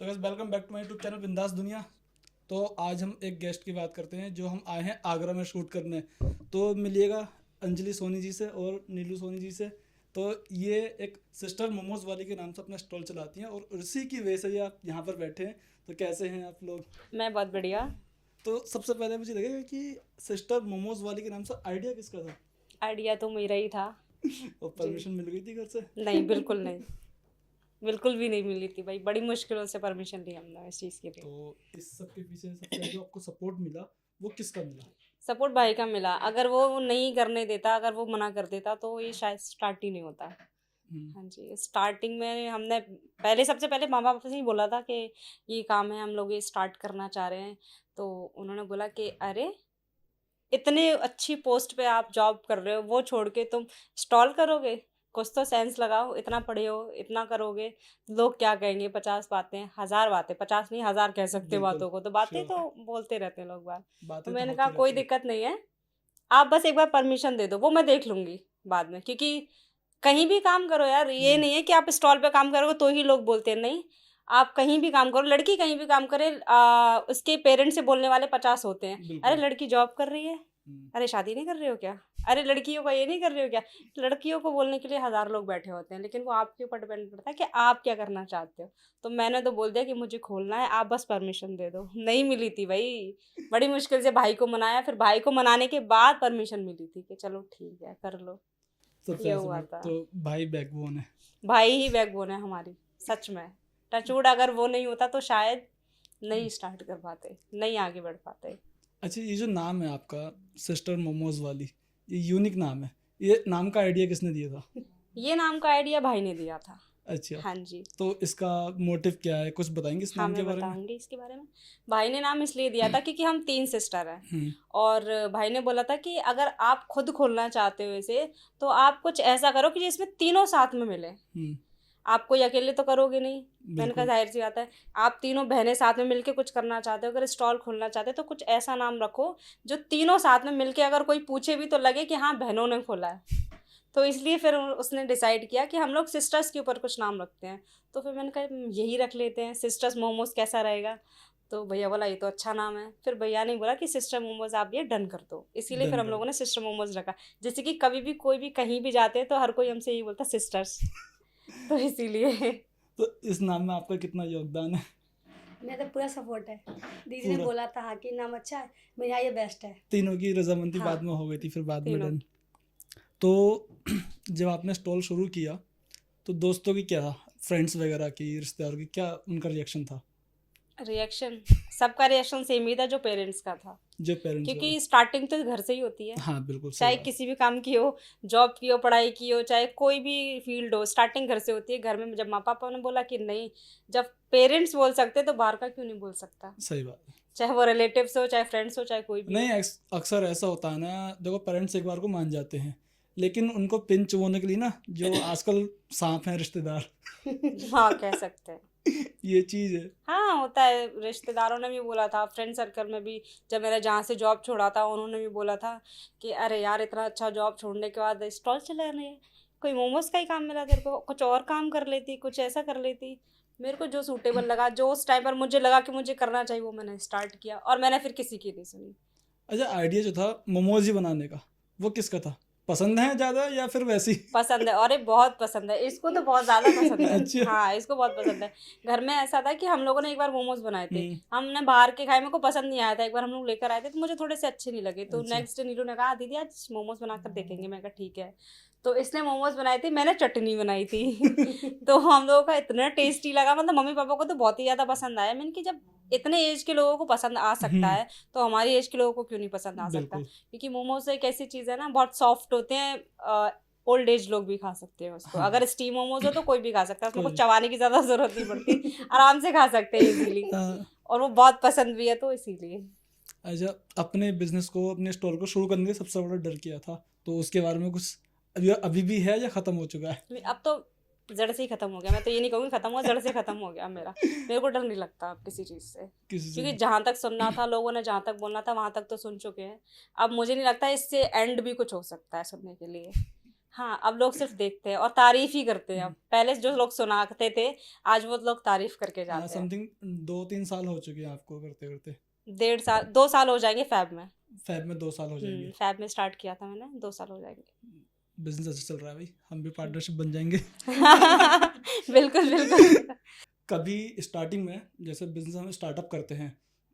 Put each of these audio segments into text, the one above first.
तो guys welcome back to my YouTube channel Bindaas Duniya. तो आज हम एक गेस्ट की बात करते हैं जो हम आए हैं आगरा में शूट करने। तो मिलिएगा अंजलि सोनी जी से और नीलू सोनी जी से। तो ये एक सिस्टर मोमोज वाली के नाम से अपना स्टॉल चलाती हैं और उसी की वजह से ये आप यहाँ पर बैठे हैं। तो कैसे हैं आप लोग? मैं बहुत बढ़िया। तो सबसे पहले मुझे लगेगा कि सिस्टर मोमोज वाली के नाम से आइडिया किसका था? आइडिया तो मेरा ही था। और जी। परमिशन मिल गई थी घर से? नहीं, बिल्कुल नहीं। बिल्कुल भी नहीं मिली थी भाई, बड़ी मुश्किलों से परमिशन ली हमने इस चीज़ के लिए। तो इस सब के पीछे सबसे जो आपको सपोर्ट मिला वो किसका मिला? सपोर्ट भाई का मिला। अगर वो नहीं करने देता, अगर वो मना कर देता तो ये शायद स्टार्ट ही नहीं होता। हम्म। हाँ जी, स्टार्टिंग में हमने पहले सबसे पहले माँ बाप से ही बोला था कि ये काम है, हम लोग ये स्टार्ट करना चाह रहे हैं। तो उन्होंने बोला कि अरे, इतने अच्छी पोस्ट पे आप जॉब कर रहे हो, वो छोड़ के तुम स्टॉल करोगे? कुछ तो सेंस लगाओ, इतना पढ़े हो, इतना करोगे, लोग क्या कहेंगे? 50 बातें, 1000 बातें, 50 नहीं 1000 कह सकते हो बिल्कुल। बातों को, तो बातें श्योर। तो बोलते रहते हैं लोग बात। तो बातें तो मैंने कहा होती कोई रहती है। दिक्कत नहीं है, आप बस एक बार परमिशन दे दो, वो मैं देख लूँगी बाद में। क्योंकि कहीं भी काम करो यार, ये हम्म। नहीं है कि आप स्टॉल पे काम करोगे तो ही लोग बोलते हैं, नहीं। आप कहीं भी काम करो, लड़की कहीं भी काम करे, उसके पेरेंट्स से बोलने वाले 50 होते हैं। अरे बिल्कुल। लड़की जॉब कर रही है, हम्म। अरे शादी नहीं कर रहे हो क्या? अरे लड़कियों का ये नहीं कर रहे हो क्या? लड़कियों को बोलने के लिए 1000 लोग बैठे होते हैं, लेकिन वो आपके ऊपर डिपेंड करता है कि आप क्या करना चाहते हो। तो मैंने तो बोल दिया कि मुझे खोलना है, आप बस परमिशन दे दो। नहीं मिली थी भाई, बड़ी मुश्किल से भाई को मनाया, फिर भाई को मनाने के बाद परमिशन मिली थी कि चलो ठीक है, कर लो। सबसे ये ऐसे हुआ में था। तो भाई बैकबोन है। भाई ही बैकबोन है हमारी, सच में। टचवुड, अगर वो नहीं होता तो शायद नहीं स्टार्ट कर पाते, नहीं आगे बढ़ पाते। अच्छा, ये जो नाम है आपका सिस्टर मोमोज वाली, ये यूनिक नाम है। ये नाम का आइडिया किसने दिया था? ये नाम का आइडिया भाई ने दिया था। अच्छा। हाँ जी। तो इसका मोटिव क्या है, कुछ बताएंगे इस हाँ, नाम के मैं बारे में? बताऊंगी इसके बारे में। भाई ने नाम इसलिए दिया था क्योंकि हम 3 सिस्टर हैं। हम्म। और भाई ने बोला था कि अगर आप खुद खोलना चाहते हो इसे, तो आप कुछ ऐसा करो कि जिसमें तीनों साथ में मिले। हम्म। आप कोई अकेले तो करोगे नहीं। मैंने कहा बिल्कुल। ज़ाहिर सी बात है, आप तीनों बहनें साथ में मिलके कुछ करना चाहते हो, अगर स्टॉल खोलना चाहते हो तो कुछ ऐसा नाम रखो जो तीनों साथ में मिलके अगर कोई पूछे भी तो लगे कि हाँ, बहनों ने खोला है। तो इसलिए फिर उसने डिसाइड किया कि हम लोग सिस्टर्स के ऊपर कुछ नाम रखते हैं। तो फिर मैंने कहा यही रख लेते हैं, सिस्टर्स मोमोज कैसा रहेगा? तो भैया बोला ये तो अच्छा नाम है। फिर भैया ने बोला कि सिस्टर मोमोज आप ये डन कर दो, इसीलिए फिर डन हम कर लोगों दो। ने सिस्टर मोमोज रखा। जैसे कि कभी भी कोई भी कहीं भी जाते हैं तो हर कोई हमसे यही बोलता सिस्टर्स। तो इसीलिए। तो इस नाम में आपका कितना योगदान है? मेरा तो पूरा सपोर्ट है। दीदी ने पूरा? बोला था हाँ कि नाम अच्छा है, मेरा ये बेस्ट है। तीनों की रजामंदी हाँ। बाद में हो गई थी, फिर बाद में तीनों। डन। तो जब आपने स्टॉल शुरू किया तो दोस्तों की क्या, फ्रेंड्स वगैरह की, रिश्तेदारों की क्या उनका रिएक्शन था? रिएक्शन, सबका रिएक्शन सेम ही था जो पेरेंट्स का था। जो पेरेंट्स का था? क्योंकि स्टार्टिंग तो घर से ही होती है। हाँ बिल्कुल सही चाहे बात। किसी भी काम की हो, जॉब की हो, पढ़ाई की हो, चाहे कोई भी फील्ड हो, स्टार्टिंग घर से होती है। घर में जब माँ पापा ने बोला कि नहीं, जब पेरेंट्स बोल सकते तो बाहर का क्यों नहीं बोल सकता? सही बात है। चाहे वो रिलेटिव्स हो, चाहे फ्रेंड्स हो, चाहे कोई भी नहीं, हो। अक्सर ऐसा होता है ना, देखो पेरेंट्स एक बार को मान जाते हैं, लेकिन उनको पिन चुभोने के लिए ना, जो आजकल सांप हैं रिश्तेदार हाँ, कह सकते हैं। ये चीज़ है। हाँ, होता है। रिश्तेदारों ने भी बोला था, फ्रेंड सर्कल में भी, जब मैंने जहाँ से जॉब छोड़ा था उन्होंने भी बोला था कि अरे यार, इतना अच्छा जॉब छोड़ने के बाद स्टॉल चला रही है, कोई मोमोज का ही काम मिला तेरे को, कुछ और काम कर लेती, कुछ ऐसा कर लेती। मेरे को जो सूटेबल लगा, जो उस टाइम पर मुझे लगा कि मुझे करना चाहिए, वो मैंने स्टार्ट किया और मैंने फिर किसी की नहीं सुनी। अच्छा, आइडिया जो था मोमोज ही बनाने का, वो किसका था? पसंद है ज़्यादा या फिर वैसी? पसंद है, अरे बहुत पसंद है, इसको तो बहुत ज़्यादा पसंद है। अच्छा। हाँ, इसको बहुत पसंद है। घर में ऐसा था कि हम लोगों ने एक बार मोमोज बनाए थे। हम्म। हमने बाहर के खाए, मेरे को पसंद नहीं आया था। एक बार हम लोग लेकर आए थे तो मुझे थोड़े से अच्छे नहीं लगे। तो अच्छा। नेक्स्ट डे नीलू ने कहा दीदी आज मोमोज बनाकर देखेंगे। मैं कहा ठीक है। तो इसने मोमोज बनाए थे, मैंने चटनी बनाई थी। तो हम लोगों का इतना टेस्टी लगा, मतलब मम्मी पापा को तो बहुत ही ज़्यादा पसंद आया। मैंने कि जब इतने एज के लोगों को पसंद आ सकता है तो हमारी एज के लोगों को क्यों नहीं पसंद आ सकता? बिल्कुल। क्योंकि मोमोज एक ऐसी चीज़ है ना, बहुत सॉफ्ट होते हैं। ओल्ड एज लोग भी खा सकते हैं उसको। हाँ। अगर स्टीम मोमोज हो तो कोई भी खा सकता है, उसमें कुछ कोई। चबाने की ज़्यादा ज़रूरत नहीं पड़ती, आराम से खा सकते हैं इजीली। हाँ। और वो बहुत पसंद भी है, तो इसीलिए। अच्छा, अपने बिजनेस को, अपने स्टोर को शुरू करने के सबसे बड़ा डर क्या था, तो उसके बारे में कुछ अभी अभी भी है या ख़त्म हो चुका है? अब तो जड़ से ही खत्म हो गया। मैं तो ये नहीं कहूँगी खत्म हुआ, जड़ से खत्म हो गया मेरा। मेरे को डर नहीं लगता अब किसी चीज़ से। किसी से? क्योंकि जहाँ तक सुनना था, लोगों ने जहाँ तक बोलना था, वहाँ तक तो सुन चुके हैं। अब मुझे नहीं लगता इससे एंड भी कुछ हो सकता है सुनने के लिए। हाँ, अब लोग सिर्फ देखते हैं और तारीफ ही करते हैं। अब पहले जो लोग सुनाते थे, आज वो लोग तारीफ करके जाते हैं। समथिंग 2-3 साल हो चुके हैं आपको करते करते। 1.5 साल 2 साल हो जाएंगे फैब में। फैब में 2 साल हो जाएंगे। फैब में स्टार्ट किया था मैंने, 2 साल हो जाएंगे। बिजनेस अच्छा चल रहा है भाई, हम भी पार्टनरशिप बन जाएंगे। बिल्कुल बिल्कुल। कभी स्टार्टिंग में जैसे बिजनेस हम स्टार्टअप करते हैं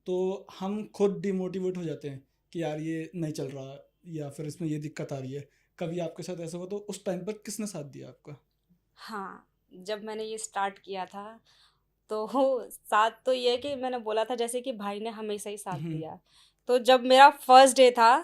तो हम खुद डिमोटिवेट हो जाते हैं कि यार ये नहीं चल रहा या फिर इसमें ये दिक्कत आ रही है। कभी आपके साथ ऐसा हुआ तो उस टाइम पर किसने साथ दिया आपका? हाँ, जब मैंने ये स्टार्ट किया था तो साथ तो ये है कि मैंने बोला था जैसे कि भाई ने हमेशा ही साथ दिया। तो जब मेरा फर्स्ट डे था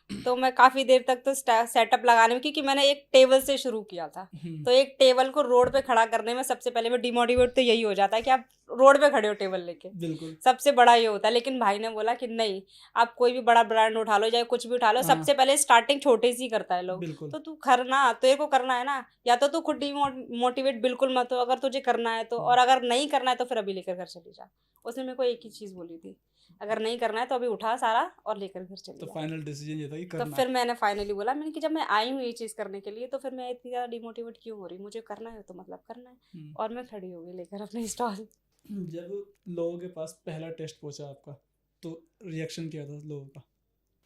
तो मैं काफ़ी देर तक तो सेटअप लगाने में, क्योंकि मैंने एक टेबल से शुरू किया था, तो एक टेबल को रोड पे खड़ा करने में सबसे पहले मैं डिमोटिवेट तो यही हो जाता है कि आप रोड पे खड़े हो टेबल लेके, बिल्कुल सबसे बड़ा ये होता है। लेकिन भाई ने बोला कि नहीं, आप कोई भी बड़ा ब्रांड उठा लो, चाहे कुछ भी उठा लो, सबसे पहले स्टार्टिंग छोटे से ही करता है लोग। बिल्कुल। तो तू करना, तेरे को करना है ना, या तो तू खुद डिमोटिवेट बिल्कुल मत हो, अगर तुझे करना है तो, और अगर नहीं करना है तो फिर अभी लेकर घर चली जा। उसने मेरे को एक ही चीज़ बोली थी, अगर नहीं करना है तो अभी उठा सारा और लेकर घर चली तो जा। फाइनल डिसीजन ये था कि तो करना फिर मैंने फाइनली बोला, मैंने कि जब मैं आई हूँ ये चीज़ करने के लिए तो फिर मैं इतनी ज़्यादा डिमोटिवेट क्यों हो रही, मुझे करना है तो मतलब करना है। और मैं खड़ी हो गई लेकर अपने स्टॉल। जब लोगों के पास पहला टेस्ट पहुंचा आपका तो रिएक्शन क्या था लोगों का?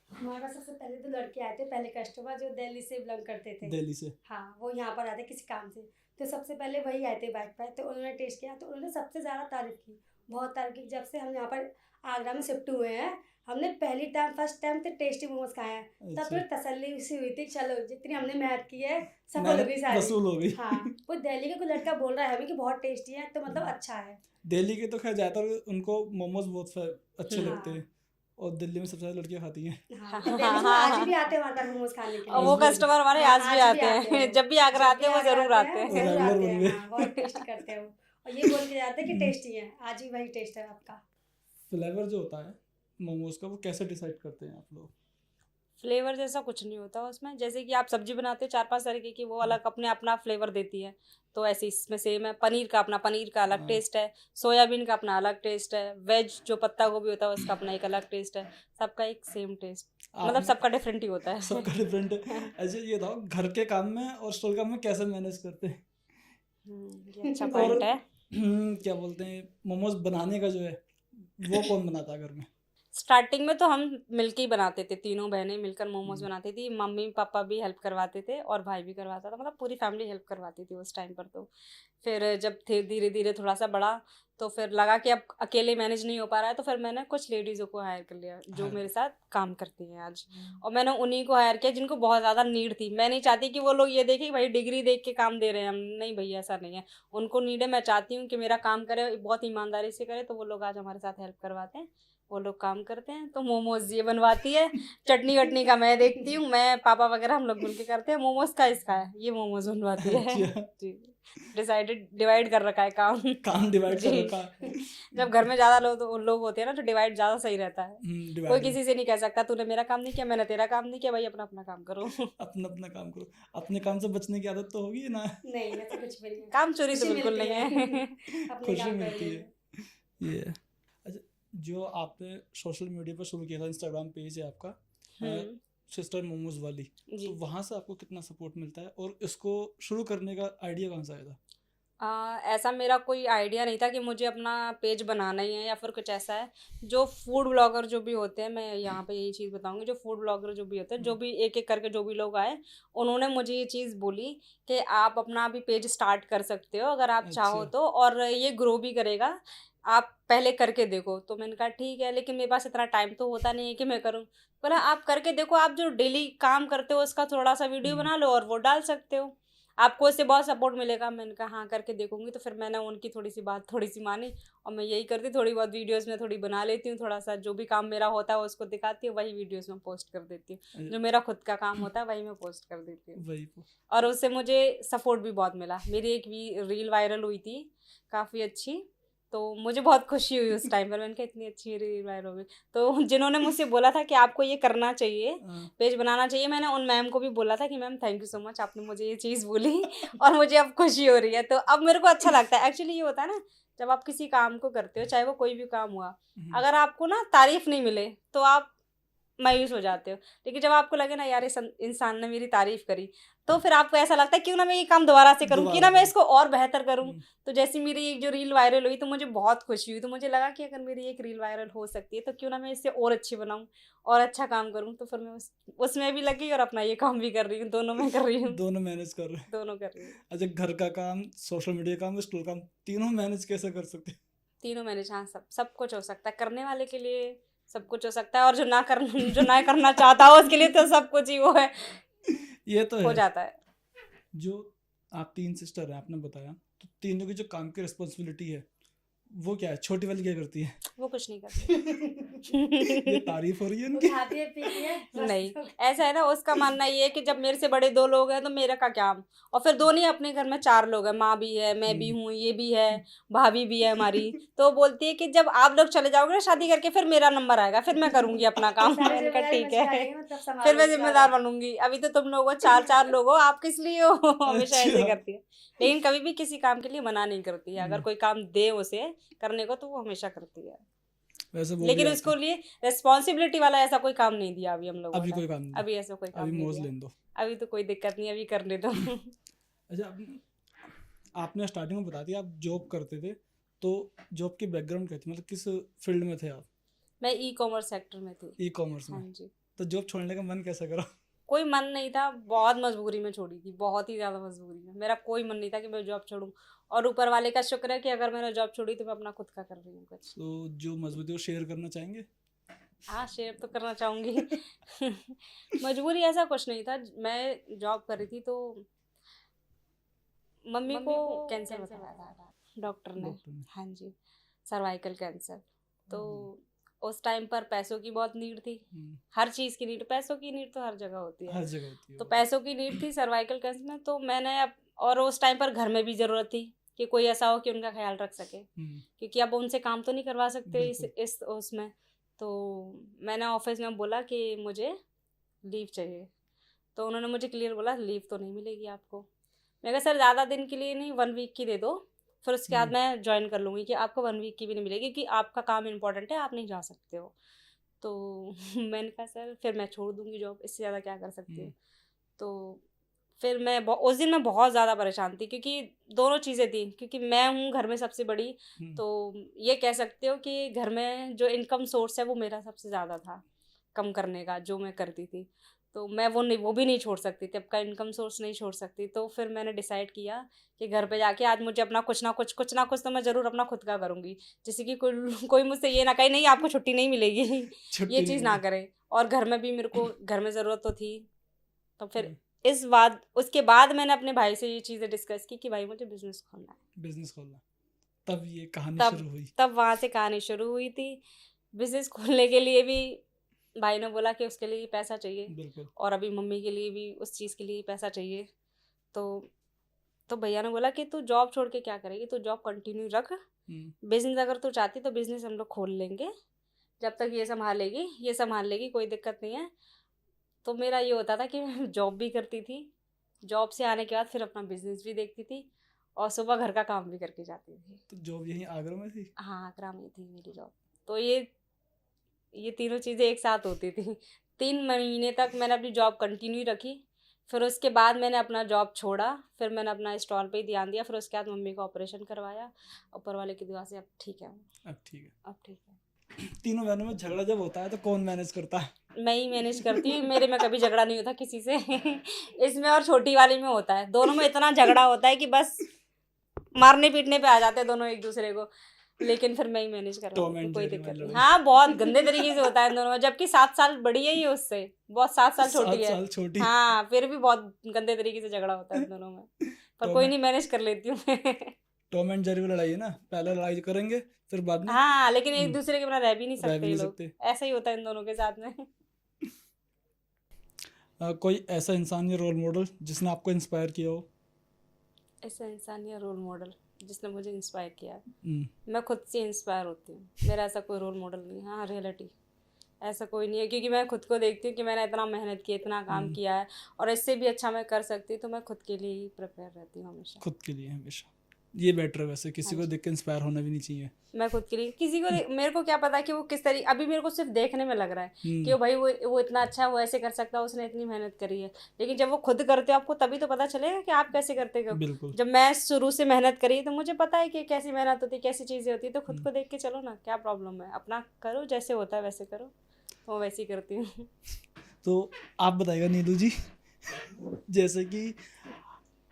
हमारे पास सबसे पहले तो लड़के आए थे, पहले कस्टमर जो दिल्ली से बिलोंग करते थे। दिल्ली से? हाँ, वो यहाँ पर आए थे किसी काम से, तो सबसे पहले वही आए थे बाइक पर, तो उन्होंने टेस्ट किया तो उन्होंने सबसे ज़्यादा तारीफ की, बहुत तारीफ की। जब से हम यहाँ पर आगरा में शिफ्ट हुए हैं, हमने फर्स्ट टाइम तो टेस्टी मोमोज खाए हैं, तब अच्छा। तो तसल्ली सी हुई थी, चलो जितनी हमने मेहनत की है सफल हो मेहनत गई सारी। वसूल हो गई। हाँ, वो दिल्ली का कोई लड़का बोल रहा है हमें कि बहुत टेस्टी है, तो मतलब अच्छा है। दिल्ली के तो खैर ज़्यादातर उनको मोमोज बहुत अच्छे हाँ। लगते हैं और दिल्ली में सबसे ज़्यादा लड़कियाँ खाती हैं। हाँ, तो दिल्ली से आज भी आते हैं हमारे पास मोमोज खाने के और लिए। वो आज भी कस्टमर हमारे हाँ, आज भी आते हैं। जब भी आगरा आते हैं वो ज़रूर आते हैं। जरूर रेगुलर आते बन हैं। गए। हाँ, बहुत टेस्ट करते हैं वो, और ये बोल के जाते हैं कि टेस्टी है, आज भी वही टेस्ट है आपका। फ्लेवर जो होता है मोमोज का वो कैसे डिसाइड करते हैं आप लोग? फ्लेवर जैसा कुछ नहीं होता उसमें, जैसे कि आप सब्जी बनाते हो 4-5 तरीके की, वो अलग अपने अपना फ्लेवर देती है, तो ऐसे इसमें सेम है। पनीर का अपना पनीर का अलग टेस्ट है, सोयाबीन का अपना अलग टेस्ट है, वेज जो पत्ता गोभी होता है उसका अपना एक अलग टेस्ट है, सबका एक सेम टेस्ट, मतलब सबका डिफरेंट ही होता है। सबका डिफरेंट है। ऐसे ये था घर के काम में और स्टॉल काम में कैसे मैनेज करते हैं? ये अच्छा और पॉइंट है। क्या बोलते हैं मोमोज बनाने का जो है वो कौन बनाता है घर में? स्टार्टिंग में तो हम मिलके ही बनाते थे, तीनों बहनें मिलकर मोमोज बनाती थी, मम्मी पापा भी हेल्प करवाते थे और भाई भी करवाता था, मतलब पूरी फैमिली हेल्प करवाती थी उस टाइम पर। तो फिर जब थे धीरे धीरे थोड़ा सा बड़ा तो फिर लगा कि अब अकेले मैनेज नहीं हो पा रहा है, तो फिर मैंने कुछ लेडीज़ों को हायर कर लिया जो मेरे साथ काम करती हैं आज, और मैंने उन्हीं को हायर किया जिनको बहुत ज़्यादा नीड थी। मैं नहीं चाहती कि वो लोग ये देखें कि भाई डिग्री देख के काम दे रहे हैं हम, नहीं भैया ऐसा नहीं है, उनको नीड है, मैं चाहती हूँ कि मेरा काम करे, बहुत ईमानदारी से करे, तो वो लोग आज हमारे साथ हेल्प करवाते हैं, वो लोग काम करते हैं। तो मोमोज ये बनवाती है, चटनी वटनी का मैं देखती हूँ, मैं पापा वगैरह हम लोग मिलके करते हैं, मोमोज का इसका है, ये मोमोज बनवाती है। अच्छा। जी, डिवाइड कर रखा है काम। काम डिवाइड कर जी। रखा है। जब घर में ज़्यादा लोग होते हैं ना तो डिवाइड ज़्यादा सही रहता है। कोई डिवाइड किसी से नहीं कह सकता तूने मेरा काम नहीं किया, मैंने तेरा काम नहीं किया, भाई अपना अपना काम करो। अपना अपना काम करो। अपने काम से बचने की आदत तो होगी ना? नहीं, मैं तो कुछ भी नहीं। काम चोरी तो खुशी बिल्कुल मिलती नहीं है। अपने खुशी काम मिलती करने है में। ये। अच्छा, जो आपने सोशल मीडिया पर शुरू किया था, इंस्टाग्राम पेज है आपका सिस्टर मोमोज वाली, जी। तो वहाँ से आपको कितना सपोर्ट मिलता है और इसको शुरू करने का आइडिया कहाँ से आया था? ऐसा मेरा कोई आइडिया नहीं था कि मुझे अपना पेज बनाना ही है या फिर कुछ ऐसा है। जो फूड ब्लॉगर जो भी होते हैं, मैं यहाँ पे यही चीज़ बताऊंगी, जो फूड ब्लॉगर जो भी होते हैं, जो भी एक एक करके जो भी लोग आए, उन्होंने मुझे ये चीज़ बोली कि आप अपना भी पेज स्टार्ट कर सकते हो अगर आप चाहो अच्छा। तो, और ये ग्रो भी करेगा, आप पहले करके देखो। तो मैंने कहा ठीक है, लेकिन मेरे पास इतना टाइम तो होता नहीं है कि मैं करूँ। बोला आप करके देखो, आप जो डेली काम करते हो उसका थोड़ा सा वीडियो बना लो और वो डाल सकते हो, आपको इससे बहुत सपोर्ट मिलेगा। मैंने कहा हाँ करके देखूंगी। तो फिर मैंने उनकी थोड़ी सी बात थोड़ी सी मानी और मैं यही करती, थोड़ी बहुत वीडियोस में थोड़ी बना लेती हूँ, थोड़ा सा जो भी काम मेरा होता है उसको दिखाती हूँ, वही वीडियोस में पोस्ट कर देती हूँ, जो मेरा खुद का काम होता है वही मैं पोस्ट कर देती हूँ। वही और उससे मुझे सपोर्ट भी बहुत मिला। मेरी एक रील वायरल हुई थी काफ़ी अच्छी, तो मुझे बहुत खुशी हुई उस टाइम पर। मैंने कहा इतनी अच्छी रील वायरल हो गई। तो जिन्होंने मुझसे बोला था कि आपको ये करना चाहिए, पेज बनाना चाहिए, मैंने उन मैम को भी बोला था कि ma'am thank you so much, आपने मुझे ये चीज़ बोली और मुझे अब खुशी हो रही है। तो अब मेरे को अच्छा लगता है। एक्चुअली ये होता है ना, जब आप किसी काम को करते हो, चाहे वो कोई भी काम हुआ, अगर आपको ना तारीफ नहीं मिले तो आप मायूस हो जाते हो। लेकिन जब आपको लगे ना यार इस इंसान ने मेरी तारीफ करी, तो फिर आपको ऐसा लगता है क्यों ना मैं ये काम दोबारा से करूं, क्यों दोबारा ना मैं करो। इसको और बेहतर करूं। हम्म, तो जैसी मेरी एक जो रील वायरल हुई तो मुझे बहुत खुशी हुई, तो मुझे लगा कि अगर मेरी एक रील वायरल हो सकती है तो क्यों ना मैं इससे और अच्छी बनाऊं और अच्छा काम करूं। तो फिर मैं उसमें भी लगी और अपना ये काम भी कर रही हूँ, दोनों में कर रही हूँ। दोनों मैनेज कर रहे हैं। दोनों कर रही हूँ। अच्छा, घर का काम, सोशल मीडिया काम, स्टोर काम, तीनों मैनेज कैसे कर सकते हैं? तीनों मैनेज, हाँ, सब कुछ हो सकता है करने वाले के लिए। सब कुछ हो सकता है, और जो ना करना चाहता हो उसके लिए तो सब कुछ ही वो है, ये तो हो है। जाता है। जो आप 3 सिस्टर हैं आपने बताया, तो तीनों की जो काम की रिस्पॉन्सिबिलिटी है वो क्या है? छोटी वाली क्या करती है? वो कुछ नहीं करती। ये तारीफ हो रही है वो उनकी? खाती है पीती है बस। नहीं, ऐसा है ना, उसका मानना ये है कि जब मेरे से बड़े 2 लोग हैं तो मेरा का क्या। और फिर 2 नहीं, अपने घर में 4 लोग हैं, माँ भी है, मैं भी हम्म, हूँ, ये भी है, भाभी भी है हमारी। तो वो बोलती है कि जब आप लोग चले जाओगे ना शादी करके फिर मेरा नंबर आएगा, फिर मैं करूँगी अपना काम। सारी मैंने कहा जिम्मेदारी ठीक मुझ पे है, आएगी, मैं तब फिर मैं संभालूंगी ज़िम्मेदार सारा। बनूँगी। अभी तो तुम लोग हो 4-4 लोग हो, आप किस लिए हो? हमेशा ऐसे ही अच्छा। करती है। लेकिन कभी भी किसी काम के लिए मना नहीं करती है, अगर हम्म, कोई काम दे उसे करने को तो वो हमेशा करती है। वैसे वो भी लेकिन आती उसको है। लिए रिस्पॉन्सिबिलिटी वाला ऐसा कोई काम नहीं दिया अभी हम लोगों अभी ने। कोई काम नहीं, अभी ऐसा कोई काम अभी नहीं मौज दिया। लेने दो। अभी तो कोई दिक्कत नहीं, अभी करने दो। अच्छा, आपने स्टार्टिंग में बता दिया आप जॉब करते थे, तो जॉब की बैकग्राउंड क्या थी, मतलब किस फील्ड में थे आप? मैं ई कॉमर्स सेक्टर में थी। ई कॉमर्स हाँ में। जी। तो जॉब छोड़ने का मन कैसे करा? कोई मन नहीं था, बहुत मजबूरी में छोड़ी थी, बहुत ही ज़्यादा मजबूरी में। मेरा कोई मन नहीं था कि मैं जॉब छोड़ूं, और ऊपर वाले का शुक्र है कि अगर मैंने जॉब छोड़ी तो मैं अपना खुद का कर रही हूँ कुछ। तो जो मजबूती है वो शेयर करना चाहेंगे? हाँ, शेयर तो करना चाहूँगी। मजबूरी ऐसा कुछ नहीं था, मैं जॉब कर रही थी तो मम्मी को कैंसर बताया था डॉक्टर ने। डॉक्टर ने। हाँ जी, सर्वाइकल कैंसर। तो हम्म, उस टाइम पर पैसों की बहुत नीड थी, हम्म, हर चीज़ की नीड, पैसों की नीड तो हर जगह होती है। हर जगह होती है तो वो तो। पैसों की नीड थी सर्वाइकल कैंसर में, तो मैंने अब, और उस टाइम पर घर में भी ज़रूरत थी कि कोई ऐसा हो कि उनका ख्याल रख सके, क्योंकि अब उनसे काम तो नहीं करवा सकते बिल्कुल। इस उसमें। तो मैंने ऑफिस में बोला कि मुझे लीव चाहिए, तो उन्होंने मुझे क्लियर बोला लीव तो नहीं मिलेगी आपको। मैं कहा सर ज़्यादा दिन के लिए नहीं, 1 वीक की दे दो, फिर उसके बाद हम्म, मैं ज्वाइन कर लूँगी, कि आपको 1 वीक की भी नहीं मिलेगी, कि आपका काम इंपॉर्टेंट है, आप नहीं जा सकते हो। तो मैंने कहा सर फिर मैं छोड़ दूँगी जॉब, इससे ज़्यादा क्या कर सकती हम्म, हूँ। तो फिर उस दिन मैं बहुत ज़्यादा परेशान थी, क्योंकि दोनों चीज़ें थी, क्योंकि मैं हूँ घर में सबसे बड़ी। हम्म, तो ये कह सकते हो कि घर में जो इनकम सोर्स है वो मेरा सबसे ज़्यादा था कम करने का, जो मैं करती थी। तो मैं वो भी नहीं छोड़ सकती थी, आपका इनकम सोर्स नहीं छोड़ सकती। तो फिर मैंने डिसाइड किया कि घर पे जाके आज मुझे अपना कुछ ना कुछ तो मैं ज़रूर अपना खुद का करूँगी। जैसे कि कोई कोई मुझसे ये ना कहे नहीं आपको छुट्टी नहीं मिलेगी। ये छुट्टी नहीं चीज़ ना मिली। करे। और घर में भी मेरे को घर में ज़रूरत तो थी। तो फिर हम्म, उसके बाद मैंने अपने भाई से ये चीज़ें डिस्कस की कि भाई मुझे बिज़नेस खोलना है। बिजनेस खोलना, तब ये कहानी तब शुरू हुई। तब वहाँ से कहानी शुरू हुई थी। बिज़नेस खोलने के लिए भी भाई ने बोला कि उसके लिए पैसा चाहिए, बिल्कुल। और अभी मम्मी के लिए भी उस चीज़ के लिए पैसा चाहिए। तो तो भैया ने बोला कि तू जॉब छोड़ के क्या करेगी, तू जॉब कंटिन्यू रख, बिज़नेस अगर तू चाहती तो बिज़नेस हम लोग खोल लेंगे, जब तक ये संभाल लेगी कोई दिक्कत नहीं है। तो मेरा ये होता था कि मैं जॉब भी करती थी, जॉब से आने के बाद फिर अपना बिज़नेस भी देखती थी, और सुबह घर का काम भी करके जाती थी। तो जॉब यहीं आगरा में थी? हाँ, आगरा में थी मेरी जॉब। तो ये तीनों चीज़ें एक साथ होती थी। 3 महीने तक मैंने अपनी जॉब कंटिन्यू रखी, फिर उसके बाद मैंने अपना जॉब छोड़ा, फिर मैंने अपना स्टॉल पे ही ध्यान दिया, फिर उसके बाद मम्मी का ऑपरेशन करवाया। ऊपर वाले की दुआ से अब ठीक है, अब ठीक है। अब ठीक है। तीनों बहनों में झगड़ा जब होता है तो कौन मैनेज करता है? मैं ही मैनेज करती हूँ, मेरे में कभी झगड़ा नहीं होता किसी से। इसमें और छोटी वाली में होता है, दोनों में इतना झगड़ा होता है कि बस मारने पीटने पे आ जाते हैं दोनों एक दूसरे को। लेकिन फिर मैं ही मैनेज करवा टॉम लेती हूँ, एंड कोई जेरी वाली दिक्कत नहीं। लड़ाई। हाँ, बहुत गंदे तरीके से होता है इन दोनों में, जबकि 7 साल बड़ी है ये उससे, बहुत 7 साल छोटी 7 है। साल छोटी। हाँ, फिर भी बहुत गंदे तरीके से झगड़ा होता है इन दोनों में, पर टॉम कोई नहीं, मैनेज कर लेती हूँ मैं। टॉम एंड जेरी वाली लड़ाई है ना, पहले लड़ाई करेंगे फिर बाद में हाँ, लेकिन एक दूसरे के बिना रह भी नहीं रह भी सकते ये नहीं लोग, सकते। ऐसा ही होता है इन दोनों के साथ में। कोई ऐसा इंसान या रोल मॉडल जिसने आपको इंस्पायर किया हो? ऐसा इंसान या रोल मॉडल जिसने मुझे इंस्पायर किया है, हम्म, मैं खुद से इंस्पायर होती हूँ, मेरा ऐसा कोई रोल मॉडल नहीं है। हाँ, रियलिटी ऐसा कोई नहीं है, क्योंकि मैं खुद को देखती हूँ कि मैंने इतना मेहनत की, इतना काम हम्म, किया है, और इससे भी अच्छा मैं कर सकती हूँ, तो मैं खुद के लिए ही प्रिपेयर रहती हूँ हमेशा। खुद के लिए हमेशा। ये बेटर है वैसे, किसी हाँ को जी। देख के इंस्पायर होना भी नहीं चाहिए। मैं खुद के लिए किसी को मेरे को क्या पता कि वो किस तरीके, अभी मेरे को सिर्फ देखने में लग रहा है कि हम्म, वो इतना अच्छा है, वो ऐसे कर सकता है, उसने इतनी मेहनत करी है। लेकिन जब वो खुद करते हो आपको तभी तो पता चलेगा कि आप कैसे करते हो। बिल्कुल। जब मैं शुरू से मेहनत करी तो मुझे पता है कि कैसी मेहनत होती है, कैसी चीज़ें होती है, तो खुद हम्म, को देख के चलो ना, क्या प्रॉब्लम है, अपना करो, जैसे होता है वैसे करो। तो मैं वैसे ही करती हूँ। तो आप बताइएगा नीलू जी, जैसे कि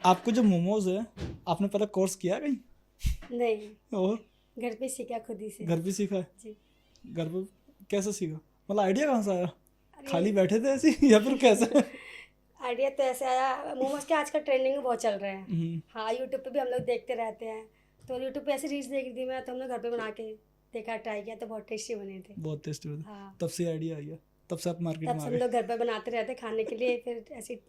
आपको जो मोमोज है, आपने पहले कोर्स किया है कहीं नहीं, और घर पे सीखा खुद ही से। घर पे सीखा है? जी। घर पे कैसे सीखा, मतलब आइडिया कहाँ से आया? अरे खाली बैठे थे ऐसे ही या फिर कैसे? आइडिया तो ऐसे आया, मोमोज के आजकल ट्रेंडिंग में बहुत चल रहे हैं। हम्म, हाँ, यूट्यूब पे भी हम लोग देखते रहते हैं, तो यूट्यूब पे ऐसे रील्स देख रही थी मैं, तो हमने घर पे बना के देखा, ट्राई किया, तो बहुत टेस्टी बने थे। बहुत टेस्टी बना। हाँ, तब से आइडिया आ गया, तब से आप मार्केट तब में से आ हम गए। लोग घर पे बनाते रहते खाने के लिए, फिर ऐसे।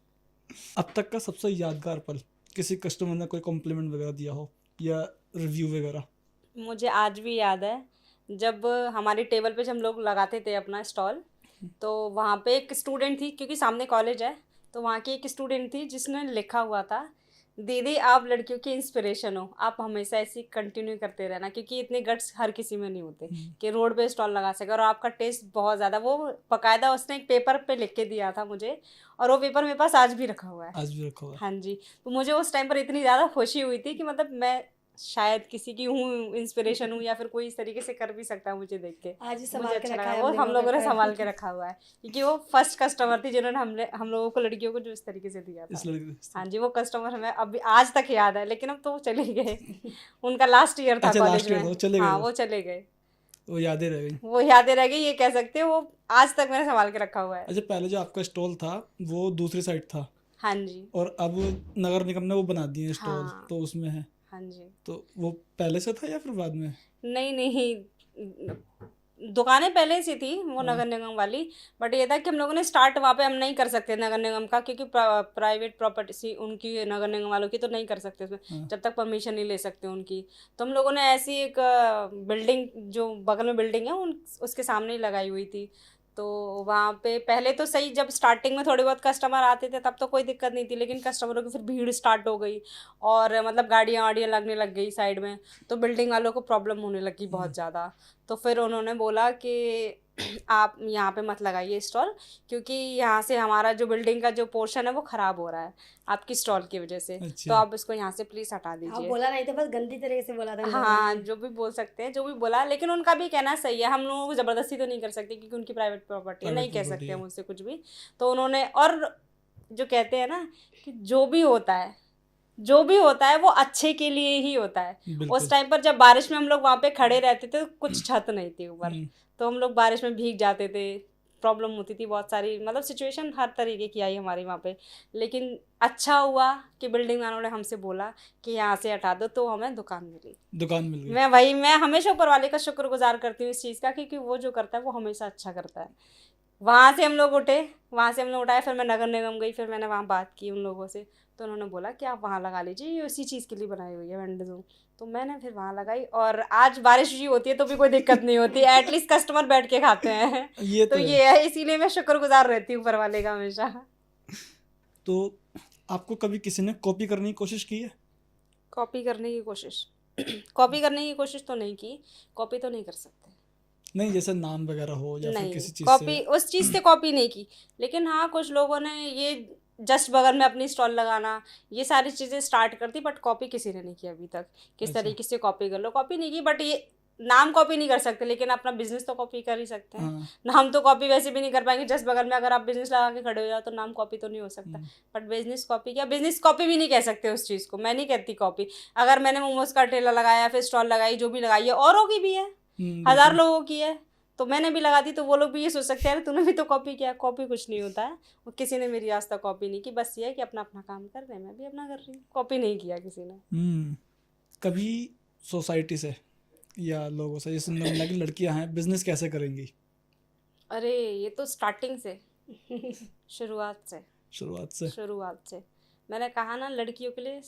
अब तक का सबसे यादगार पल, किसी कस्टमर ने कोई कॉम्प्लीमेंट वगैरह दिया हो या रिव्यू वगैरह? मुझे आज भी याद है, जब हमारी टेबल पे जब हम लोग लगाते थे अपना स्टॉल, तो वहाँ पे एक स्टूडेंट थी, क्योंकि सामने कॉलेज है, तो वहाँ की एक स्टूडेंट थी जिसने लिखा हुआ था, दीदी आप लड़कियों की इंस्पिरेशन हो, आप हमेशा ऐसी कंटिन्यू करते रहना, क्योंकि इतने गट्स हर किसी में नहीं होते कि रोड पे स्टॉल लगा सके, और आपका टेस्ट बहुत ज़्यादा, वो बाकायदा उसने एक पेपर पे लिख के दिया था मुझे, और वो पेपर मेरे पास आज भी रखा हुआ है। आज भी रखा हुआ है? हाँ जी। तो मुझे उस टाइम पर इतनी ज़्यादा खुशी हुई थी कि मतलब मैं शायद किसी की हूँ, इंस्पिरेशन हूँ, या फिर कोई इस तरीके से कर भी सकता है मुझे देख के। आज ही मुझे संभाल के अच्छा रखा लगा, है वो हमने हम वो लोगों ने पेपर। संभाल के रखा हुआ है, क्योंकि वो फर्स्ट कस्टमर थी जिन्होंने हम लोगों को, लड़कियों को, जो इस तरीके से दिया था। इस लड़के से? हाँ जी, वो कस्टमर हमें अभी आज तक याद है, लेकिन अब तो वो चले गए। उनका लास्ट ईयर था अच्छा, कॉलेज लास्ट ईयर था, में। वो चले गए हाँ, वो? वो चले गए। वो यादें रह गई। वो यादें रह गई, ये कह सकते हो, वो आज तक मैंने संभाल के रखा हुआ है। अच्छा, पहले जो आपका स्टॉल था वो दूसरी साइड था, हाँ जी। और अब नगर निगम ने वो बना दिए स्टॉल, हाँ। तो उसमें है। हाँ जी। तो वो पहले से था या फिर बाद में? नहीं नहीं, दुकानें पहले से थी वो हाँ। नगर निगम वाली, बट ये था कि हम लोगों ने स्टार्ट वहाँ पे हम नहीं कर सकते नगर निगम का, क्योंकि प्राइवेट प्रॉपर्टी उनकी, नगर निगम वालों की तो नहीं कर सकते उसमें, हाँ। जब तक परमिशन नहीं ले सकते उनकी। तो हम लोगों ने ऐसी एक बिल्डिंग, जो बगल में बिल्डिंग है उसके सामने ही लगाई हुई थी। तो वहाँ पे पहले तो सही, जब स्टार्टिंग में थोड़े बहुत कस्टमर आते थे तब तो कोई दिक्कत नहीं थी, लेकिन कस्टमरों की फिर भीड़ स्टार्ट हो गई, और मतलब गाड़ियाँ वाड़ियाँ लगने लग गई साइड में, तो बिल्डिंग वालों को प्रॉब्लम होने लगी बहुत ज़्यादा। तो फिर उन्होंने बोला कि आप यहाँ पे मत लगाइए स्टॉल, क्योंकि यहाँ से हमारा जो बिल्डिंग का जो पोर्शन है वो ख़राब हो रहा है आपकी स्टॉल की वजह से, तो अच्छा। आप इसको यहाँ से प्लीज़ हटा आप दीजिए। बोला नहीं था, बस गंदी तरीके से बोला था हम लोगों हाँ, ने। जो भी बोल सकते हैं, जो भी बोला, लेकिन उनका भी कहना सही है, हम लोगों को ज़बरदस्ती तो नहीं कर सकते, क्योंकि उनकी प्राइवेट प्रॉपर्टी है, प्राइवेट नहीं कह प्रॉपर्टी सकते है। हम उससे कुछ भी। तो उन्होंने, और जो कहते हैं ना कि जो भी होता है, जो भी होता है वो अच्छे के लिए ही होता है। बिल्कुल। उस टाइम पर जब बारिश में हम लोग वहाँ पे खड़े रहते थे, तो कुछ छत नहीं थी ऊपर, हम्म, तो हम लोग बारिश में भीग जाते थे, प्रॉब्लम होती थी बहुत सारी, मतलब सिचुएशन हर तरीके की आई हमारे वहाँ पे। लेकिन अच्छा हुआ कि बिल्डिंग वालों ने हमसे बोला कि यहाँ से हटा दो, तो हमें दुकान मिली। दुकान मिल गई। मैं हमेशा ऊपर वाले का शुक्रगुजार करती हूँ इस चीज़ का, क्योंकि वो जो करता है वो हमेशा अच्छा करता है। वहाँ से हम लोग उठे, वहाँ से हम लोग उठाए, फिर मैं नगर निगम गई, फिर मैंने वहाँ बात की उन लोगों से, तो उन्होंने बोला कि आप वहाँ लगा लीजिए, ये उसी चीज़ के लिए बनाई हुई है वेंडर जोन। तो मैंने फिर वहाँ लगाई, और आज बारिश भी होती है तो भी कोई दिक्कत नहीं होती, एटलीस्ट कस्टमर बैठ के खाते हैं। ये तो तो है। ये है, इसीलिए मैं शुक्रगुजार रहती हूँ ऊपर वाले का हमेशा। तो आपको कभी किसी ने कॉपी करने की कोशिश की है? कॉपी करने की कोशिश कॉपी करने की कोशिश तो नहीं की, कॉपी तो नहीं कर सकते। नहीं, जैसे नाम वगैरह हो या फिर नहीं, किसी चीज़ कॉपी से? उस चीज़ से कॉपी नहीं की, लेकिन हाँ कुछ लोगों ने ये जस्ट बगल में अपनी स्टॉल लगाना, ये सारी चीज़ें स्टार्ट कर दी, बट कॉपी किसी ने नहीं की अभी तक। किस अच्छा। तरीके से कॉपी कर लो, कॉपी नहीं की, बट ये नाम कॉपी नहीं कर सकते, लेकिन अपना बिजनेस तो कॉपी कर ही सकते हैं। हाँ। नाम तो कॉपी वैसे भी नहीं कर पाएंगे, जस्ट बगल में अगर आप बिजनेस लगा के खड़े हो जाओ तो नाम कॉपी तो नहीं हो सकता, बट बिजनेस कॉपी क्या, बिजनेस कॉपी भी नहीं कह सकते उस चीज़ को, मैं नहीं कहती कॉपी। अगर मैंने मोमोज का ठेला लगाया, फिर स्टॉल लगाई, जो भी लगाई है, औरों की भी है, हजार बिल्कुल। लोगों की है, तो मैंने भी लगा दी, तो वो लोग भी ये सोच सकते हैं अरे तूने भी तो कॉपी किया। कॉपी कुछ नहीं होता है, वो किसी ने मेरी आज तक कॉपी नहीं की, बस ये है कि अपना अपना काम कर रहे हैं, मैं भी अपना कर रही हूँ, कॉपी नहीं किया किसी ने। कभी सोसाइटी से या लोगों से ये सुनने मिला कि लड़कियां हैं, बिजनेस कैसे करेंगी? अरे ये तो स्टार्टिंग से शुरुआत से मैंने कहा ना, लड़कियों के लिए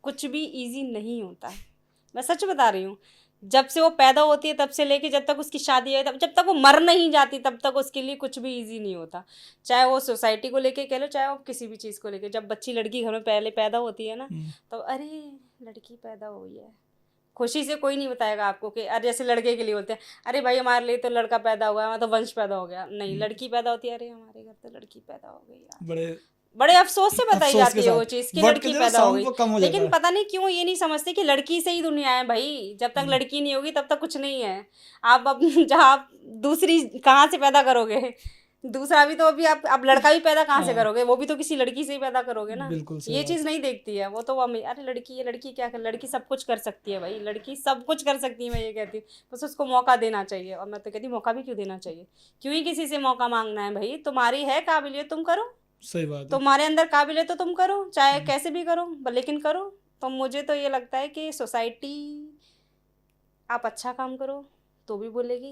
कुछ भी इजी नहीं होता है, मैं सच बता रही हूँ। जब से वो पैदा होती है तब से लेके जब तक उसकी शादी है, तब जब तक वो मर नहीं जाती तब तक उसके लिए कुछ भी इजी नहीं होता, चाहे वो सोसाइटी को लेके कह लो, चाहे वो किसी भी चीज़ को लेके। जब बच्ची लड़की घर में पहले पैदा होती है ना, तो अरे लड़की पैदा हुई है, खुशी से कोई नहीं बताएगा आपको कि अरे जैसे लड़के के लिए बोलते हैं अरे भाई हमारे लिए तो लड़का पैदा हुआ है, हमारा तो वंश पैदा हो गया। नहीं, लड़की पैदा होती है, अरे हमारे घर तो लड़की पैदा हो गई यार, बड़े बड़े अफसोस से बताई अफसोस के जाती है वो साथ चीज़ कि वर्ड लड़की के पैदा हो साउंड गई। वो कम हो जाता लेकिन है। पता नहीं क्यों ये नहीं समझते कि लड़की से ही दुनिया है भाई, जब तक लड़की नहीं होगी तब तक कुछ नहीं है। आप अब जहाँ आप दूसरी कहाँ से पैदा करोगे, दूसरा भी तो अभी आप अब लड़का भी पैदा कहाँ से हाँ। करोगे, वो भी तो किसी लड़की से ही पैदा करोगे ना। बिल्कुल सही ये बात। चीज़ नहीं देखती है वो, तो वो अरे लड़की है, लड़की क्या कर, लड़की सब कुछ कर सकती है भाई, लड़की सब कुछ कर सकती है, मैं ये कहती हूँ। बस उसको मौका देना चाहिए, और मैं तो कहती हूँ मौका भी क्यों देना चाहिए, क्यों ही किसी से मौका मांगना है भाई, तुम्हारी है काबिलियत तुम करो, सही बात है। तुम्हारे अंदर काबिलियत तो तुम करो, चाहे कैसे भी करो लेकिन करो। तो मुझे तो ये लगता है कि सोसाइटी, आप अच्छा काम करो तो भी बोलेगी,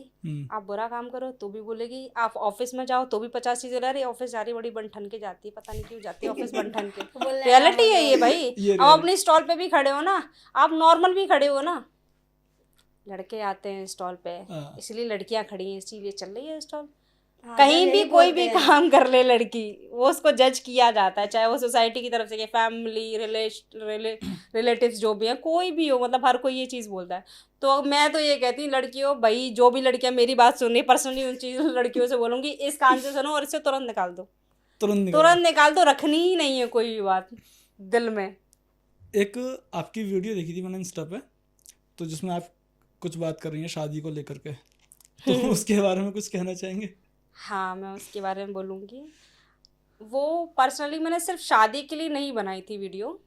आप बुरा काम करो तो भी बोलेगी, आप ऑफिस में जाओ तो भी 50 चीज़ें, अरे ऑफिस जा रही बड़ी बनठन के जाती है, पता नहीं क्यों जाती है ऑफिस बनठन के। बोलना रियलिटी है ये भाई। ये आप अपनी स्टॉल पे भी खड़े हो ना, आप नॉर्मल भी खड़े हो ना, लड़के आते हैं स्टॉल पे, हाँ। इसलिए लड़कियां खड़ी हैं, इसीलिए चल रही है स्टॉल। हाँ, कहीं जब भी यही कोई बोलते भी हैं। काम कर ले लड़की, वो उसको जज किया जाता है, चाहे वो सोसाइटी की तरफ से, फैमिली रिलेटिव्स जो भी हैं, कोई भी हो, मतलब हर कोई ये चीज़ बोलता है। तो मैं तो ये कहती हूँ लड़कियों, भाई जो भी लड़कियां मेरी बात सुन रही, पर्सनली उन चीज़ लड़कियों से बोलूँगी, इस कान से सुनो और इसे तुरंत निकाल दो, तुरंत निकाल दो, रखनी ही नहीं है कोई भी बात दिल में। एक आपकी वीडियो देखी थी मैंने इंस्टा पे, तो जिसमें आप कुछ बात कर रही हैं शादी को लेकर के, तो उसके बारे में कुछ कहना चाहेंगे? हाँ, मैं उसके बारे में बोलूँगी। वो पर्सनली मैंने सिर्फ शादी के लिए नहीं बनाई थी वीडियो।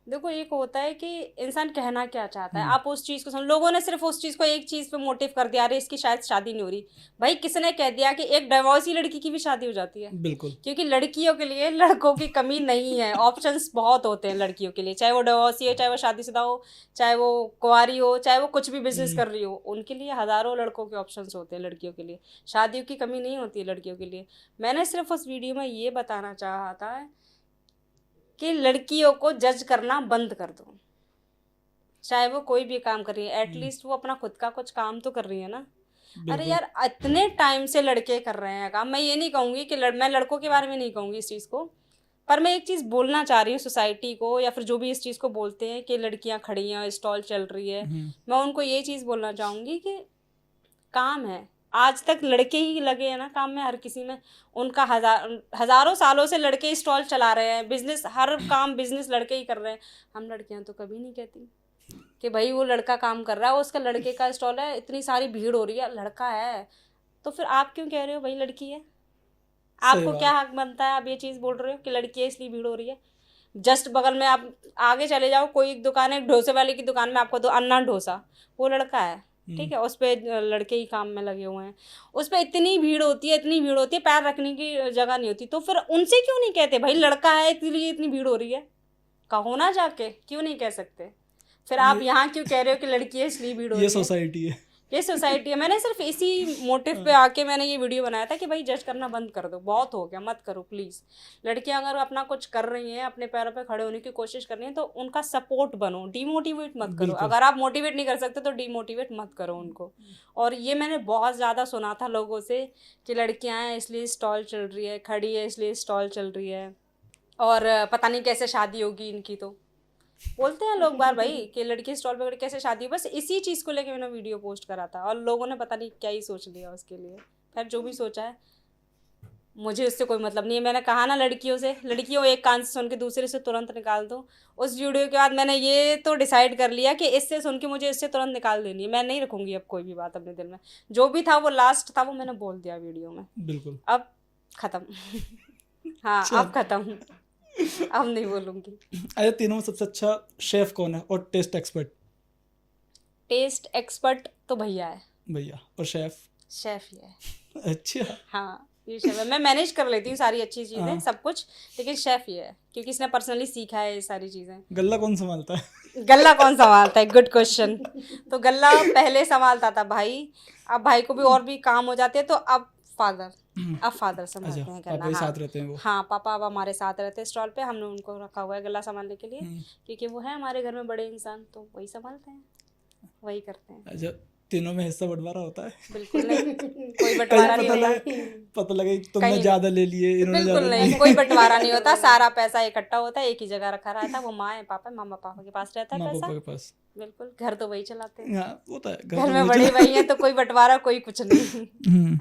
देखो एक होता है कि इंसान कहना क्या चाहता है, आप उस चीज़ को सुन, लोगों ने सिर्फ उस चीज़ को एक चीज़ पे मोटिव कर दिया, अरे इसकी शायद शादी नहीं हो रही। भाई किसने कह दिया कि एक डिवोर्सी लड़की की भी शादी हो जाती है? बिल्कुल। क्योंकि लड़कियों के लिए लड़कों की कमी नहीं है, ऑप्शंस बहुत होते हैं लड़कियों के लिए, चाहे वो डिवोर्सी हो, चाहे वो शादीशुदा हो, चाहे वो कुंवारी हो, चाहे वो कुछ भी बिजनेस कर रही हो, उनके लिए हज़ारों लड़कों के ऑप्शंस होते हैं लड़कियों के लिए। शादियों की कमी नहीं होती है लड़कियों के लिए। मैंने सिर्फ उस वीडियो में ये बताना चाहा था कि लड़कियों को जज करना बंद कर दो, चाहे वो कोई भी काम कर रही है, एटलीस्ट वो अपना खुद का कुछ काम तो कर रही है ना। अरे यार इतने टाइम से लड़के कर रहे हैं काम, मैं ये नहीं कहूँगी कि मैं लड़कों के बारे में नहीं कहूँगी इस चीज़ को, पर मैं एक चीज़ बोलना चाह रही हूँ सोसाइटी को, या फिर जो भी इस चीज़ को बोलते हैं कि लड़कियाँ खड़ी हैं, स्टॉल चल रही है, मैं उनको ये चीज़ बोलना चाहूँगी कि काम है, आज तक लड़के ही लगे हैं ना काम में, हर किसी में। उनका हज़ारों सालों से लड़के स्टॉल चला रहे हैं, बिजनेस, हर काम बिजनेस लड़के ही कर रहे हैं। हम लड़कियां तो कभी नहीं कहती कि भाई वो लड़का काम कर रहा है, उसका लड़के का स्टॉल है, इतनी सारी भीड़ हो रही है, लड़का है, तो फिर आप क्यों कह रहे हो भाई लड़की है? आपको क्या हक बनता है आप ये चीज़ बोल रहे हो कि लड़की है इसलिए भीड़ हो रही है? जस्ट बगल में आप आगे चले जाओ, कोई एक दुकान है, डोसे वाले की दुकान में आपको दो अन्ना डोसा, वो लड़का है, ठीक है, उस पर लड़के ही काम में लगे हुए हैं, उस पर इतनी भीड़ होती है, इतनी भीड़ होती है, पैर रखने की जगह नहीं होती। तो फिर उनसे क्यों नहीं कहते भाई लड़का है इसलिए इतनी भीड़ हो रही है? कहो ना जाके, क्यों नहीं कह सकते? फिर आप यहाँ क्यों कह रहे हो कि लड़की है इसलिए भीड़ हो रही है? ये सोसाइटी है, ये सोसाइटी है। मैंने सिर्फ इसी मोटिव पे आके मैंने ये वीडियो बनाया था कि भाई जज करना बंद कर दो, बहुत हो गया, मत करो प्लीज़। लड़कियां अगर अपना कुछ कर रही हैं, अपने पैरों पे खड़े होने की कोशिश कर रही हैं, तो उनका सपोर्ट बनो, डीमोटिवेट मत करो। अगर आप मोटिवेट नहीं कर सकते तो डीमोटिवेट मत करो उनको। और ये मैंने बहुत ज़्यादा सुना था लोगों से कि लड़कियाँ हैं इसलिए स्टॉल चल रही है, खड़ी है इसलिए स्टॉल चल रही है, और पता नहीं कैसे शादी होगी इनकी। तो बोलते हैं लोग बार भाई कि लड़की स्टॉल पे कैसे शादी हो, बस इसी चीज़ को लेके मैंने वीडियो पोस्ट करा था, और लोगों ने पता नहीं क्या ही सोच लिया उसके लिए। खैर जो भी सोचा है, मुझे उससे कोई मतलब नहीं है। मैंने कहा ना लड़कियों से, लड़कियों एक कान से सुन के दूसरे से तुरंत निकाल दो। उस वीडियो के बाद मैंने ये तो डिसाइड कर लिया कि इससे सुन के मुझे इससे तुरंत निकाल देनी है, मैं नहीं रखूँगी अब कोई भी बात अपने दिल में। जो भी था वो लास्ट था, वो मैंने बोल दिया वीडियो में, बिल्कुल अब ख़त्म। हाँ अब ख़त्म, अब नहीं बोलूँगी। अच्छा, तीनों में सबसे अच्छा शेफ कौन है और टेस्ट एक्सपर्ट? टेस्ट एक्सपर्ट तो भैया है, भैया। और शेफ? शेफ ही है। अच्छा, हाँ ये शेफ है। मैं मैनेज कर लेती हूँ सारी अच्छी चीज़ें, सब कुछ, लेकिन शेफ ही है क्योंकि इसने पर्सनली सीखा है ये सारी चीज़ें। गल्ला कौन संभालता है? गल्ला कौन संभालता है, गुड क्वेश्चन। तो गल्ला पहले संभालता था भाई, अब भाई को भी और भी काम हो जाते हैं, तो अब फादर संभालते हैं गल्ला। पापा ही साथ रहते हैं वो? हाँ पापा अब हमारे साथ रहते हैं स्टॉल पे, हमने उनको रखा हुआ है गल्ला संभालने के लिए, क्योंकि वो है हमारे घर में बड़े इंसान, तो वही संभालते हैं, वही करते हैं। अच्छा, तीनों में हिस्सा बंटवारा होता है? बिल्कुल नहीं, कोई कहीं बंटवारा नहीं पता होता। लगे पता लगे तुमने कहीं ज्यादा ले लिए, इन्होंने बिल्कुल ज्यादा नहीं, लिए। कोई बंटवारा नहीं होता। सारा पैसा इकट्ठा होता है, एक ही जगह रखा रहता है। वो माँ पापा मामा पापा के पास रहता है माँ पैसा। पापा के पास। बिल्कुल, घर तो वही चलाते हैं। हाँ होता है, घर तो में वही बड़े चला- भाई हैं तो कोई बंटवारा कोई कुछ नहीं।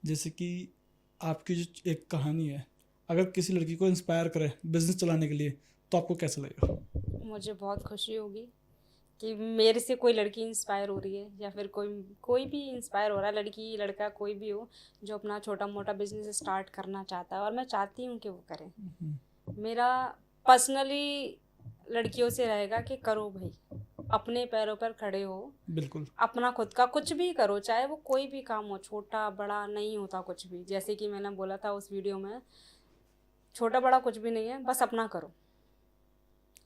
जैसे कि आपकी जो एक कहानी है, अगर किसी लड़की को इंस्पायर करे बिजनेस चलाने के लिए, तो आपको कैसा लगेगा? मुझे बहुत खुशी होगी कि मेरे से कोई लड़की इंस्पायर हो रही है, या फिर कोई भी इंस्पायर हो रहा है, लड़की लड़का कोई भी हो, जो अपना छोटा मोटा बिजनेस स्टार्ट करना चाहता है। और मैं चाहती हूँ कि वो करें। मेरा पर्सनली लड़कियों से रहेगा कि करो भाई, अपने पैरों पर खड़े हो, बिल्कुल। अपना खुद का कुछ भी करो, चाहे वो कोई भी काम हो, छोटा बड़ा नहीं होता कुछ भी। जैसे कि मैंने बोला था उस वीडियो में, छोटा बड़ा कुछ भी नहीं है, बस अपना करो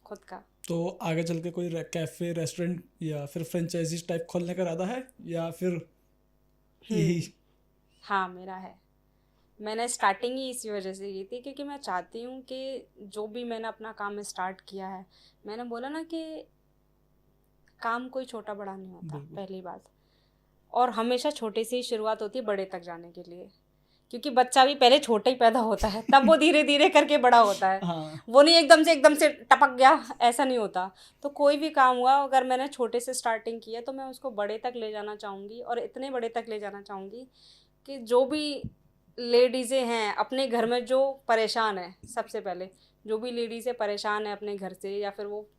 खुद का। तो आगे चल के कोई कैफे, रेस्टोरेंट या फिर फ्रेंचाइजी टाइप खोलने का इरादा है, या फिर यही? हाँ, मेरा है। मैंने स्टार्टिंग ही इसी वजह से की थी, क्योंकि मैं चाहती हूँ कि जो भी मैंने अपना काम स्टार्ट किया है, मैंने बोला ना कि काम कोई छोटा बड़ा नहीं होता, बिल्कुल। पहली बात। और हमेशा छोटे से ही शुरुआत होती है बड़े तक जाने के लिए, क्योंकि बच्चा भी पहले छोटा ही पैदा होता है, तब वो धीरे धीरे करके बड़ा होता है। हाँ वो नहीं एकदम से टपक गया, ऐसा नहीं होता। तो कोई भी काम हुआ, अगर मैंने छोटे से स्टार्टिंग की है, तो मैं उसको बड़े तक ले जाना चाहूँगी। और इतने बड़े तक ले जाना चाहूँगी कि जो भी लेडीज़ें हैं अपने घर में जो परेशान है, सबसे पहले जो भी लेडीज़ें परेशान है अपने घर से, या फिर वो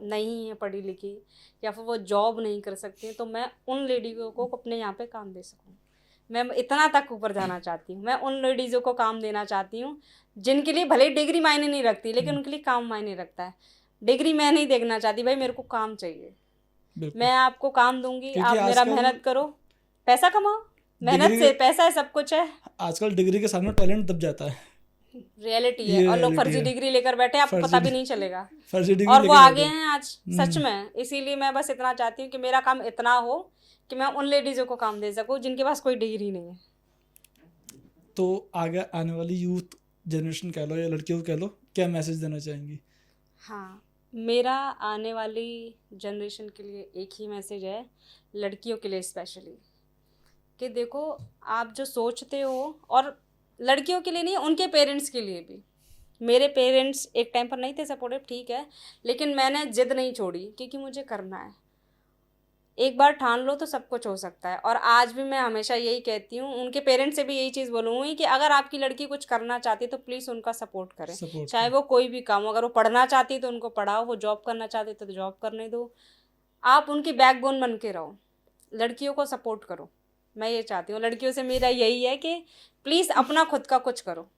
नहीं है पढ़ी लिखी, या फिर वो जॉब नहीं कर सकती हैं, तो मैं उन लेडीज़ों को अपने यहाँ पे काम दे सकूँ। मैं इतना तक ऊपर जाना चाहती हूँ। मैं उन लेडीज़ों को काम देना चाहती हूँ जिनके लिए भले डिग्री मायने नहीं रखती, लेकिन उनके लिए काम मायने रखता है। डिग्री मैं नहीं देखना चाहती भाई, मेरे को काम चाहिए। बिल्कुल। मैं आपको काम दूंगी, क्योंकि आप मेरा आजकल मेहनत करो, पैसा कमाओ। मेहनत डिग्री- से पैसा है, सब कुछ है, आजकल डिग्री के सामने टैलेंट दब जाता है। रियलिटी ये है। और लोग reality फर्जी है। डिग्री लेकर बैठे, आपको फर्जी पता भी डि- नहीं चलेगा। फर्जी डिग्री और वो लेके आगे बैठे। हैं आज, सच में। इसीलिए मैं बस इतना चाहती हूँ कि मेरा काम इतना हो कि मैं उन लेडीज़ों को काम दे सकूँ जिनके पास कोई डिग्री नहीं है। तो आगे आने वाली यूथ जनरेशन कह लो या लड़कियों को कह लो, क्या मैसेज देना चाहेंगी? हाँ, मेरा आने वाली जनरेशन के लिए एक ही मैसेज है, लड़कियों के लिए स्पेशली, कि देखो आप जो सोचते हो, और लड़कियों के लिए नहीं, उनके पेरेंट्स के लिए भी। मेरे पेरेंट्स एक टाइम पर नहीं थे सपोर्टिव, ठीक है, लेकिन मैंने जिद नहीं छोड़ी, क्योंकि मुझे करना है। एक बार ठान लो तो सब कुछ हो सकता है। और आज भी मैं हमेशा यही कहती हूँ, उनके पेरेंट्स से भी यही चीज़ बोलूँगी कि अगर आपकी लड़की कुछ करना चाहती है तो प्लीज़ उनका सपोर्ट करें, Support चाहे वो कोई भी काम हो। अगर वो पढ़ना चाहती है तो उनको पढ़ाओ, वो जॉब करना चाहती है तो जॉब करने दो। आप उनकी बैकबोन बन के रहो, लड़कियों को सपोर्ट करो। मैं ये चाहती हूँ लड़कियों से, मेरा यही है कि प्लीज़ अपना खुद का कुछ करो,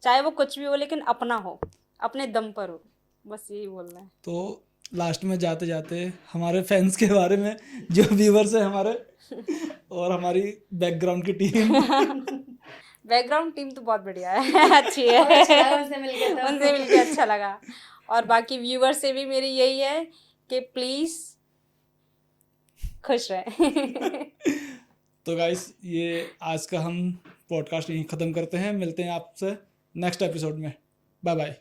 चाहे वो कुछ भी हो, लेकिन अपना हो, अपने दम पर हो। बस यही बोलना है। तो लास्ट में जाते जाते हमारे फैंस के बारे में, जो व्यूवर्स है हमारे, और हमारी बैकग्राउंड की टीम। बैकग्राउंड टीम तो बहुत बढ़िया है, अच्छी है, अच्छा लगा उनसे मिलके तो। उनसे मिलके अच्छा लगा। और बाकी व्यूवर्स से भी मेरी यही है कि प्लीज़ खुश रहें। तो गाइस, ये आज का हम पॉडकास्ट यहीं ख़त्म करते हैं। मिलते हैं आपसे नेक्स्ट एपिसोड में। Bye bye.